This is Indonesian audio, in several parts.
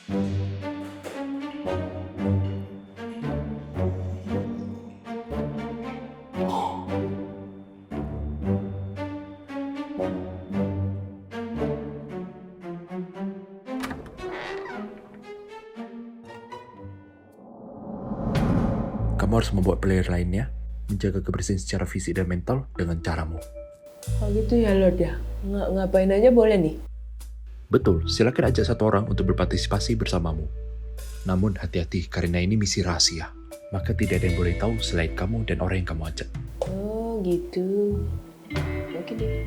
Kamu harus membuat player lainnya menjaga kebersihan secara fisik dan mental dengan caramu. Oh gitu ya Lord ya? Ngapain aja boleh nih? Betul, silakan ajak satu orang untuk berpartisipasi bersamamu. Namun hati-hati karena ini misi rahasia. Maka tidak ada yang boleh tahu selain kamu dan orang yang kamu ajak. Oh gitu. Oke deh.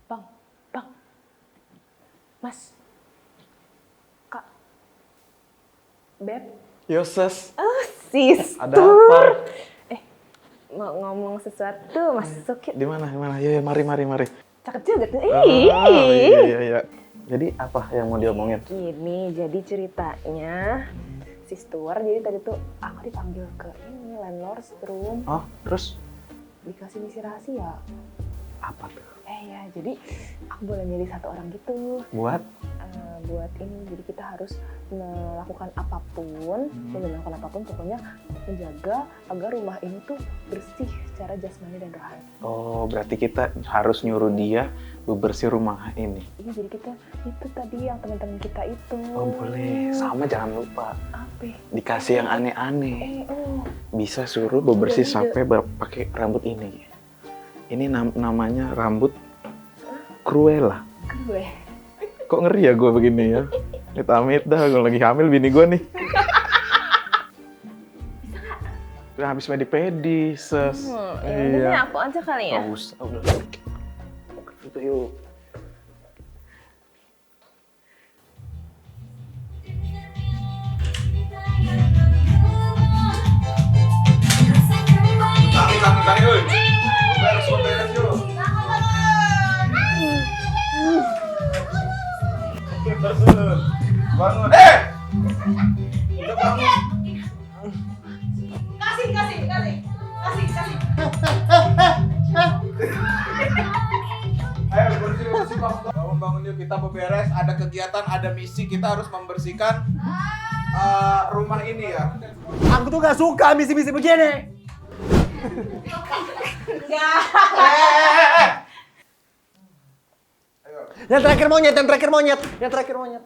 Bang. Mas. Kak. Beb. Yoses, Oh sis. ada apa? Mau ngomong sesuatu masuk yuk. Di mana? Ya, mari. Cakep juga tuh. Iya. Jadi apa yang mau diomongin? Gini, jadi ceritanya si Stuart, jadi tadi tuh aku dipanggil ke ini landlord's room. Oh, terus? Dikasih misi rahasia. Apa tuh? Ya, jadi aku boleh milih satu orang gitu. Buat? Buat ini, jadi kita harus melakukan apapun, pokoknya menjaga agar rumah ini tuh bersih secara jasmani dan rohani. Oh, berarti kita harus nyuruh dia bebersih rumah ini. Iya, jadi kita itu tadi yang teman-teman kita itu. Oh, boleh. Sama jangan lupa. Apa? Dikasih yang aneh-aneh. Bisa suruh bebersih Iya. sampai pakai rambut ini. Ini namanya rambut Cruella. Gue. Kok ngeri ya gue begini ya? Amit dah, gue lagi hamil bini gue nih. Udah habis pedi-pedi, ses. Ini aku aja kali ya. Gak usah, udah. Itu yuk. Tarik, woi. Beres yuk. Bangun. Udah bangun. Kasih. Ayo bersih bangun yuk, kita beberes, ada kegiatan, ada misi, kita harus membersihkan rumah ini ya. Aku tuh gak suka misi-misi begini. Yang terakhir monyet.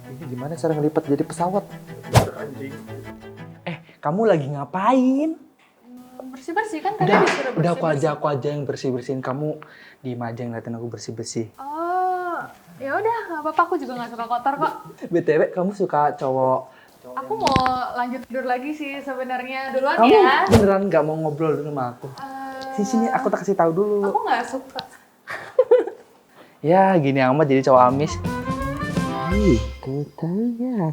Ini gimana cara ngelipat jadi pesawat? Kamu lagi ngapain? Bersih-bersih kan tadi disuruh Udah bersih-bersih. aku aja yang bersihin. Kamu diem aja ngeliatin aku bersih. Oh, ya udah, nggak apa-apa. Aku juga nggak suka kotor kok. BTW, kamu suka cowok? Aku mau lanjut tidur lagi sih sebenarnya. Duluan Kamu ya. beneran nggak mau ngobrol dulu sama aku? Sini, aku tak kasih tahu dulu. Aku nggak suka. Ya, gini amat jadi cowok amis. Kau tahu ya,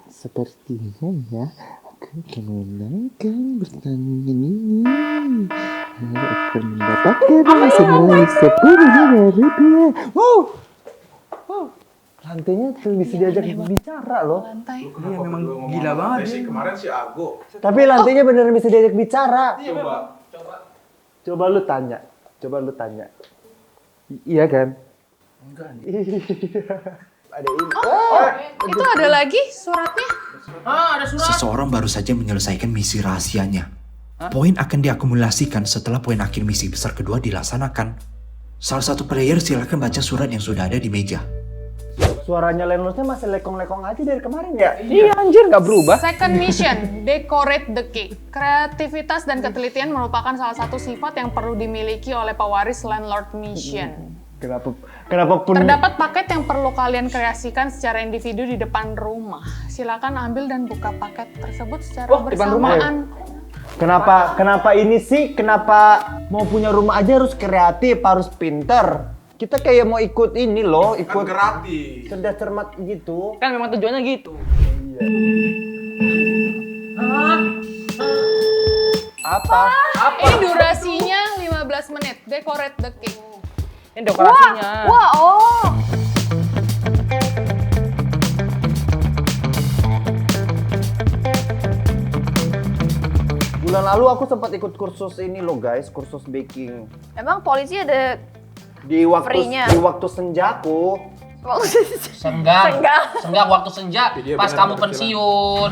sepertinya ya, aku akan memenangkan pertandingan ini. Aku akan mendapatkan senilai 10 juta rupiah. Lantainya bisa diajak bicara loh. Lantai. Iya, memang gila banget sih dia. kemarin si Ago. Tapi lantainya beneran bisa diajak bicara. Coba. Coba lu tanya. Iya kan? Enggak nih. Ada ini. Itu ada lagi suratnya. Seseorang baru saja menyelesaikan misi rahasianya. Poin akan diakumulasikan setelah poin akhir misi besar kedua dilaksanakan. Salah satu player silakan baca surat yang sudah ada di meja. Suaranya landlordnya masih lekong-lekong aja dari kemarin ya? Iya anjir, nggak berubah. Second mission, decorate the cake. Kreativitas dan ketelitian merupakan salah satu sifat yang perlu dimiliki oleh pewaris landlord mission. Kenapa pun... Terdapat paket yang perlu kalian kreasikan secara individu di depan rumah. Silakan ambil dan buka paket tersebut secara depan rumah ya? bersamaan. Kenapa ini sih? Kenapa mau punya rumah aja harus kreatif, harus pinter? Kita kayak mau ikut ini loh, ikut Gratis. cerdas cermat gitu. Kan memang tujuannya gitu. Apa? Ini durasinya 15 menit. Decorate the cake. Ini dekorasinya. Wah, oh. Bulan lalu aku sempat ikut kursus ini loh guys, kursus baking. Emang polisi ada Di Free-nya. waktu senjaku. Senggak waktu senja Dia pas benar kamu benar pensiun.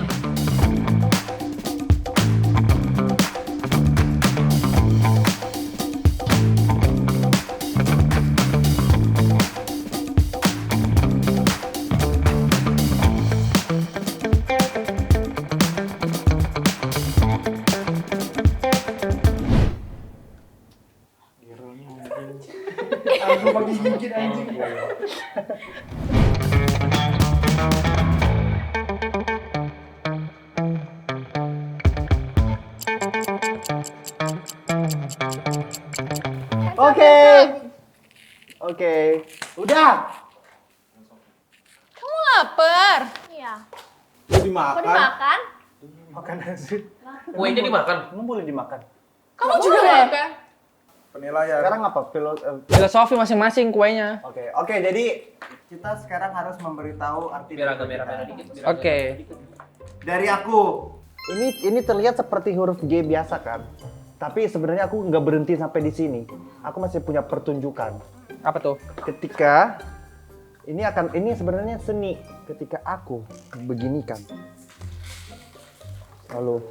Oke. Udah. Kamu lapar? Iya. Mau dimakan. Mau dimakan? Makan nasi. Kuenya dimakan. Emang boleh dimakan? Kamu juga makan? Penilaian. Sekarang apa? Filosofi masing-masing kuenya. Oke, jadi kita sekarang harus memberitahu arti Biar agak dari merah-merah kita. dikit. Oke. Dari aku. Ini terlihat seperti huruf G biasa kan? Tapi sebenarnya aku nggak berhenti sampai di sini. Aku masih punya pertunjukan. Apa tuh? Ketika ini sebenarnya seni. Ketika aku beginikan. Lalu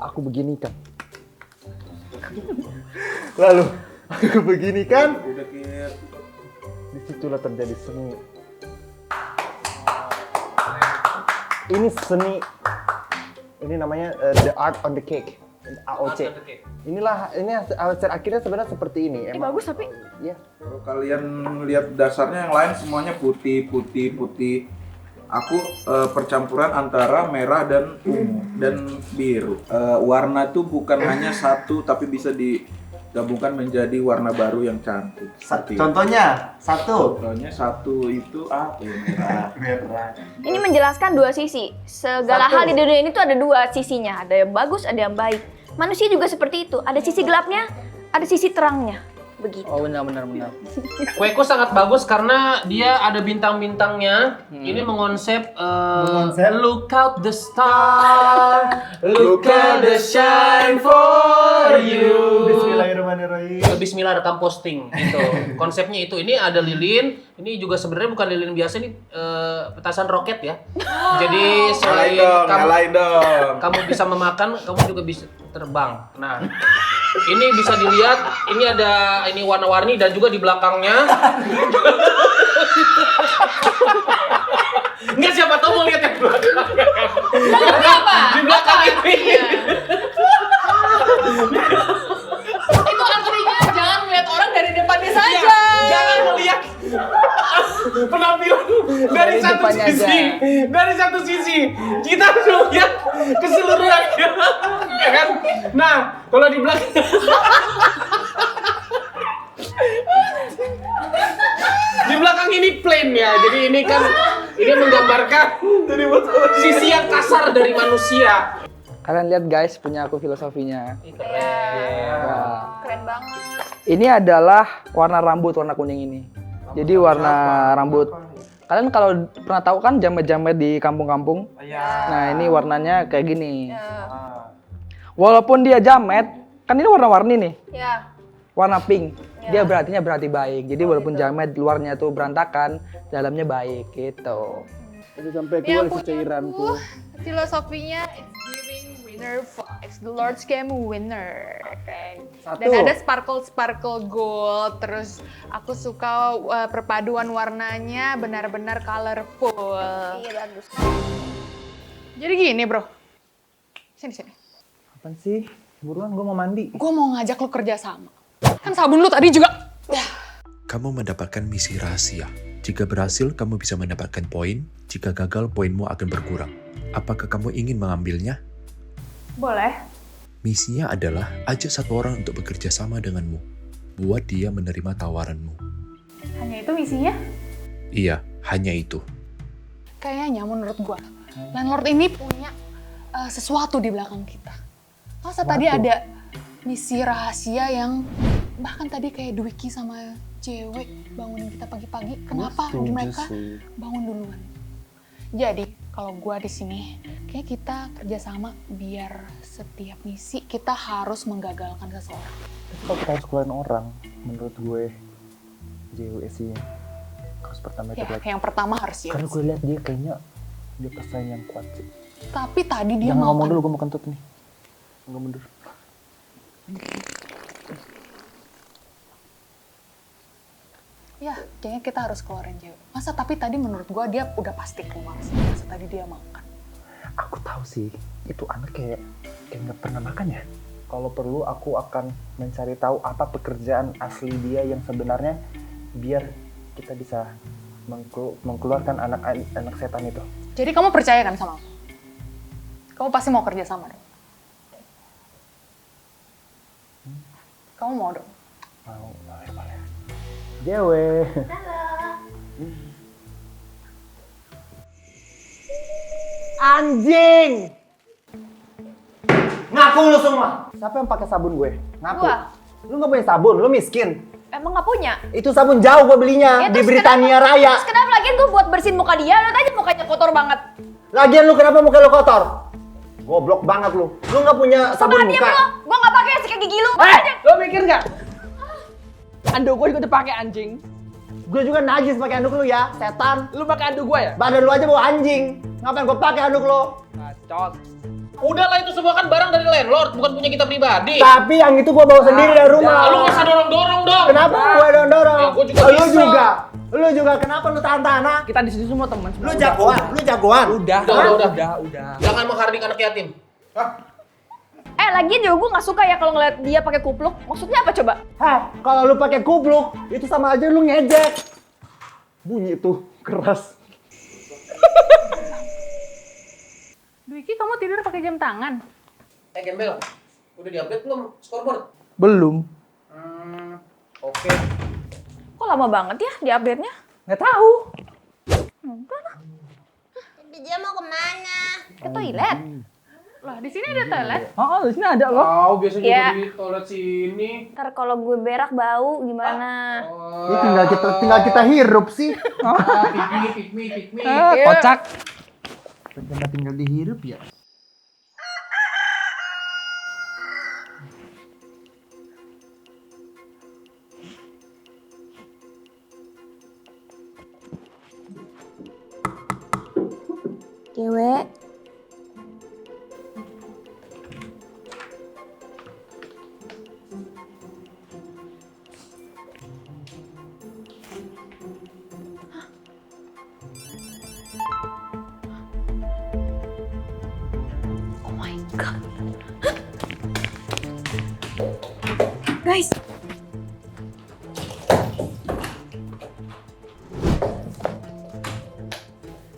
aku beginikan. Lalu aku beginikan. Udah Kir. Disitulah terjadi seni. Ini seni. Ini namanya The Art on the Cake. AOC. Ini hasil akhirnya sebenarnya seperti ini. Ini bagus tapi. Iya. Kalau kalian lihat dasarnya yang lain semuanya putih. Aku percampuran antara merah dan ungu dan biru. Warna itu bukan hanya satu tapi bisa digabungkan menjadi warna baru yang cantik. Seperti itu. Contohnya satu. Contohnya satu itu apa? Ya? Merah. Ini menjelaskan dua sisi. Segala hal di dunia ini tuh ada dua sisinya. Ada yang bagus, ada yang baik. Manusia juga seperti itu. Ada sisi gelapnya, ada sisi terangnya. Begitu. Oh benar. Kueku sangat bagus karena dia ada bintang-bintangnya. Ini mengonsep, look out the star, look at the shine for you. Bismillahirrahmanirrahim. Bismillah rekam posting gitu. Konsepnya itu. Ini ada lilin. Ini juga sebenarnya bukan lilin biasa, ini petasan roket ya. Jadi selain Nyalain dong. kamu bisa memakan, kamu juga bisa terbang. Nah, ini bisa dilihat, ini warna-warni dan juga di belakangnya. Nggak, siapa tahu mau lihat yang belakang. Di belakang ini. Itu artinya jangan melihat orang dari depannya saja. Jangan melihat penampilan dari satu depannya sisi. Dari satu sisi. Kita harus melihat keseluruhannya. Ya kan? Nah, kalau di belakang di belakang ini plain ya. Jadi ini kan menggambarkan sisi yang kasar dari manusia. Kalian lihat guys, punya aku filosofinya. Wah. Keren banget. Ini adalah warna rambut, warna kuning ini. Jadi warna rambut. Kalian kalau pernah tahu kan jamet-jamet di kampung-kampung? Nah ini warnanya kayak gini. Walaupun dia jamet, kan ini warna-warni nih. Ya. Warna pink. Dia berarti baik. Jadi walaupun jamet luarnya tuh berantakan, dalamnya baik gitu. Itu sampai Ini keluar aku cairanku. Filosofinya it's giving winner vibes, the Lord's Game winner. Satu. Dan ada sparkle gold. Terus aku suka perpaduan warnanya benar-benar colorful. Iya bagus. Jadi gini bro, sini. Apaan sih? Buruan gue mau mandi. Gue mau ngajak lo kerja sama. Kan sabun lu tadi juga. Kamu mendapatkan misi rahasia. Jika berhasil, kamu bisa mendapatkan poin. Jika gagal, poinmu akan berkurang. Apakah kamu ingin mengambilnya? Boleh. Misinya adalah ajak satu orang untuk bekerja sama denganmu. Buat dia menerima tawaranmu. Hanya itu misinya? Iya, hanya itu. Kayaknya menurut gue, landlord ini punya sesuatu di belakang kita. Masa tadi ada misi rahasia yang bahkan tadi kayak Dwiki sama cewek bangunin kita pagi-pagi. Kenapa Setuju mereka sih. bangun duluan? Jadi kalau gua di sini, kayak kita kerjasama biar setiap misi kita harus menggagalkan seseorang. Kalau kita harus keluarin orang, menurut gue JW sih harus pertama itu Ya, like. yang pertama harus Karena Zeus. gue lihat dia kayaknya dia pesaing yang kuat sih. Tapi tadi dia Jangan mau ngomong kan. dulu, gue mau kentut nih. Gue mundur. Ya, kayaknya kita harus keluarin cewek. Masa tapi tadi menurut gua dia udah pasti keluar sih. Masa tadi dia makan. Aku tahu sih, itu anak kayak nggak pernah makan ya. Kalau perlu aku akan mencari tahu apa pekerjaan asli dia yang sebenarnya biar kita bisa mengeluarkan anak setan itu. Jadi kamu percaya kan sama aku? Kamu pasti mau kerja sama dong? Kamu mau dong? Mau, boleh. Dewe. Anjing! Ngaku lu semua. Siapa yang pakai sabun gue? Ngaku. Gua. Lu nggak punya sabun, lu miskin. Emang nggak punya? Itu sabun jauh gue belinya Ya, di terus Britania kenapa- Raya. Terus kenapa lagian gue buat bersihin muka dia? Lihat aja mukanya kotor banget. Lagian lu kenapa muka lu kotor? Goblok banget lu. Lu nggak punya sabun Sama dia muka. lo, gue nggak pakai sikat gigi lu. Lo mikir nggak? Anduk gue juga udah pakai anjing. Gue juga najis pakai anduk lu ya, setan. Lu pakai anduk gue ya? Badan lu aja bawa anjing. Ngapain gue pakai anduk lu? Bacot. Udahlah itu semua kan barang dari landlord, bukan punya kita pribadi. Tapi yang itu gue bawa sendiri dari rumah. Lu nggak usah dorong-dorong dong. Kenapa gue dorong-dorong? Ya, gua juga Lu bisa. juga. Lu juga kenapa lu tahan-tahanan? Kita di sini semua teman. Lu jagoan, lu jagoan. Udah. Udah. Jangan menghardik anak yatim. Lagian juga gue nggak suka ya kalau ngeliat dia pakai kupluk. Maksudnya apa coba? Hah, kalau lu pakai kupluk, itu sama aja lu ngejek. Bunyi itu keras. Dwiki, kamu tidur pakai jam tangan? Gembel, udah diupdate belum scoreboard? Belum. Oke. Kok lama banget ya di update-nya? Nggak tahu. Dia mau kemana? Ke toilet. Lah, di sini ada toilet. Oh, di sini ada loh. Tahu biasanya Iya. di toilet sini. Ntar kalau gue berak bau gimana? Ini tinggal kita hirup sih. Pick me. Kocak. Tinggal dihirup ya. Cewek. Oh my god. Guys.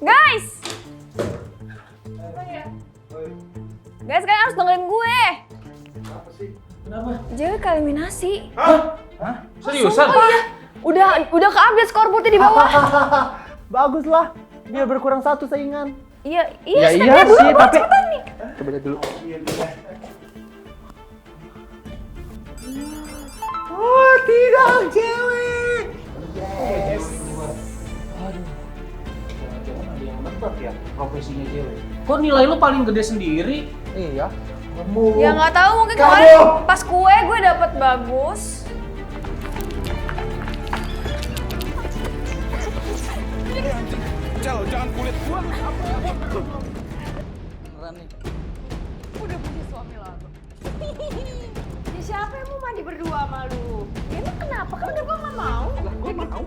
Guys. Guys, kalian harus dengerin gue. Kenapa? Cewek eliminasi. Seriusan? Oh iya, udah ke-update scoreboardnya di bawah. Bagus lah, biar berkurang satu saingan. Iya, Ya step iya dulu, sih, Bro, tapi cepetan nih. coba lihat dulu. Oh tidak, cewek. Ada yang nebak ya profesinya cewek. Kok nilai lu paling gede sendiri? Iya. Ya nggak tahu, mungkin kemarin pas gue dapet bagus. Beneran nih. Udah punya suami lagi. Ya siapa yang mau mandi berdua sama lu? Ya emang kenapa? Kan udah gue nggak mau. Lah, gue mau.